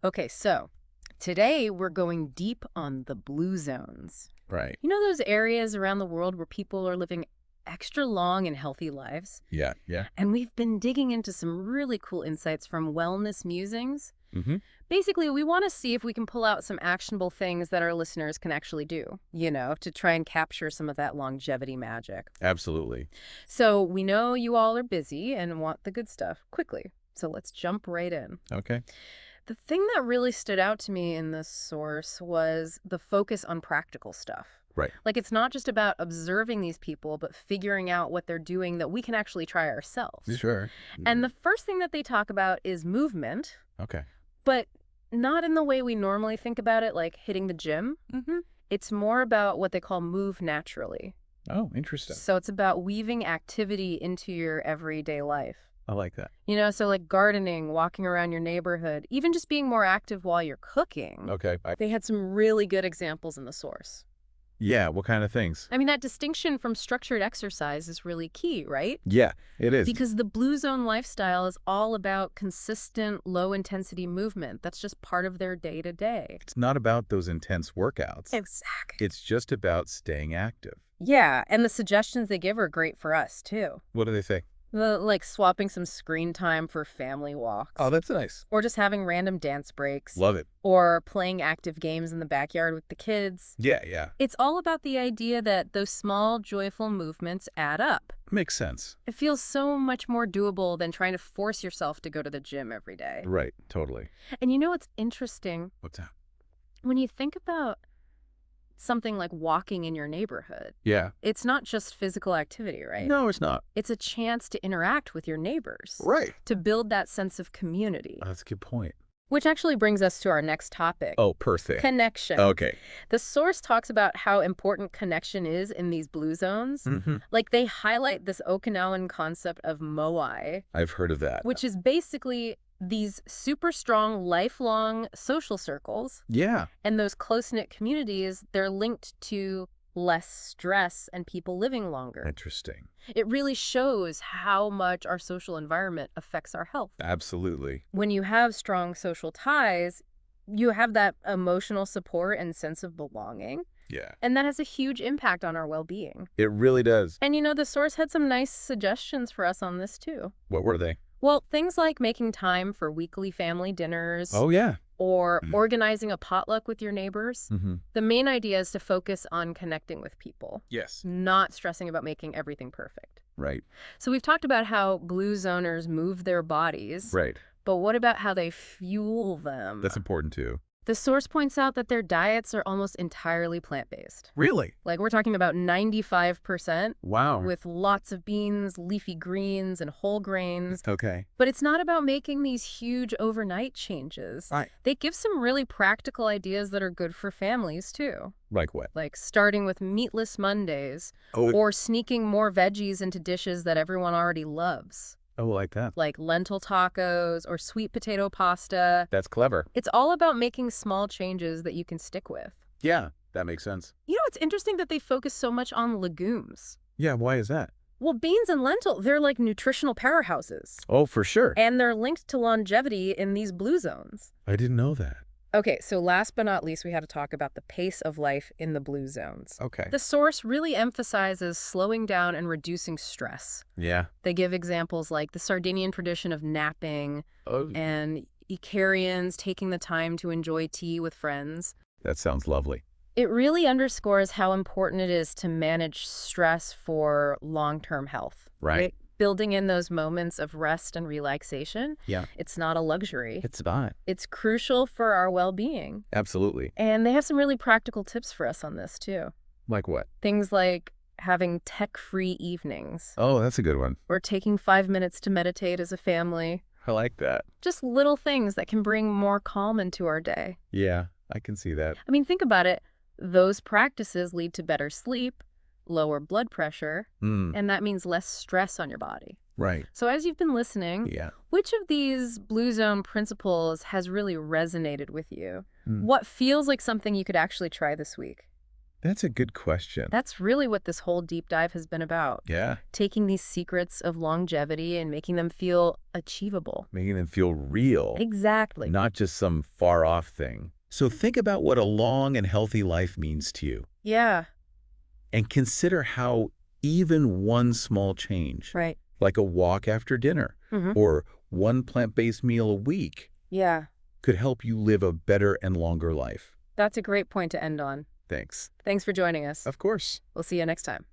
Okay, so today we're going deep on the blue zones. Right. You know those areas around the world where people are living extra long and healthy lives? Yeah. Yeah. And we've been digging into some really cool insights from Wellness Musings. Mm-hmm. Basically, we want to see if we can pull out some actionable things that our listeners can actually do, to try and capture some of that longevity magic. Absolutely. So we know you all are busy and want the good stuff quickly. So let's jump right in. Okay. The thing that really stood out to me in this source was the focus on practical stuff. Right. Like, it's not just about observing these people, but figuring out what they're doing that we can actually try ourselves. Sure. And the first thing that they talk about is movement, Okay. but not in the way we normally think about it, like hitting the gym. It's more about what they call move naturally. Oh, interesting. So it's about weaving activity into your everyday life. I like that. So like gardening, walking around your neighborhood, even just being more active while you're cooking. Okay. They had some really good examples in the source. Yeah. What kind of things? I mean, that distinction from structured exercise is really key, right? Yeah, it is. Because the blue zone lifestyle is all about consistent, low-intensity movement. That's just part of their day-to-day. It's not about those intense workouts. Exactly. It's just about staying active. Yeah, and the suggestions they give are great for us, too. What do they say? Like swapping some screen time for family walks. Oh, that's nice. Or just having random dance breaks. Love it. Or playing active games in the backyard with the kids. Yeah, yeah. It's all about the idea that those small, joyful movements add up. Makes sense. It feels so much more doable than trying to force yourself to go to the gym every day. Right. Totally. And you know what's interesting? What's that? When you think about something like walking in your neighborhood, Yeah. it's not just physical activity, right? No, it's not. It's a chance to interact with your neighbors. Right. To build that sense of community. That's a good point. Which actually brings us to our next topic. Oh, per se. Connection. Okay. The source talks about how important connection is in these blue zones. Mm-hmm. Like, they highlight this Okinawan concept of moai, I've heard of that. which is basically these super strong, lifelong social circles. Yeah. And those close-knit communities, they're linked to less stress and people living longer. Interesting. It really shows how much our social environment affects our health. Absolutely. When you have strong social ties, you have that emotional support and sense of belonging. Yeah. And that has a huge impact on our well-being. It really does. And the source had some nice suggestions for us on this too. What were they? Well, things like making time for weekly family dinners. Oh, yeah. Or organizing a potluck with your neighbors. Mm-hmm. The main idea is to focus on connecting with people, Yes. not stressing about making everything perfect. Right. So we've talked about how blue zoners move their bodies. Right. But what about how they fuel them? That's important too. The source points out that their diets are almost entirely plant-based. Really? Like, we're talking about 95% Wow. with lots of beans, leafy greens, and whole grains. Okay. But it's not about making these huge overnight changes. Right. They give some really practical ideas that are good for families, too. Like what? Like starting with meatless Mondays, Oh, or sneaking more veggies into dishes that everyone already loves, like that. like lentil tacos or sweet potato pasta. That's clever. It's all about making small changes that you can stick with. Yeah, that makes sense. It's interesting that they focus so much on legumes. Yeah, why is that? Well, beans and lentil, they're like nutritional powerhouses. Oh, for sure. And they're linked to longevity in these blue zones. I didn't know that. Okay, so last but not least, we had to talk about the pace of life in the blue zones. Okay. The source really emphasizes slowing down and reducing stress. Yeah. They give examples like the Sardinian tradition of napping Oh, and Icarians taking the time to enjoy tea with friends. that sounds lovely. It really underscores how important it is to manage stress for long-term health. Right. Building in those moments of rest and relaxation, Yeah. it's not a luxury. It's not. It's crucial for our well-being. Absolutely. And they have some really practical tips for us on this, too. Like what? Things like having tech-free evenings, Oh, that's a good one. or taking 5 minutes to meditate as a family. I like that. Just little things that can bring more calm into our day. Yeah, I can see that. I mean, think about it. Those practices lead to better sleep, lower blood pressure, and that means less stress on your body. Right. So as you've been listening, Yeah. which of these Blue Zone principles has really resonated with you? What feels like something you could actually try this week? That's a good question. That's really what this whole deep dive has been about. Yeah, Taking these secrets of longevity and making them feel achievable. making them feel real, Exactly. not just some far-off thing. So think about what a long and healthy life means to you, Yeah, and consider how even one small change, right. like a walk after dinner Mm-hmm. or one plant-based meal a week, Yeah, could help you live a better and longer life. that's a great point to end on. Thanks. Thanks for joining us. Of course. We'll see you next time.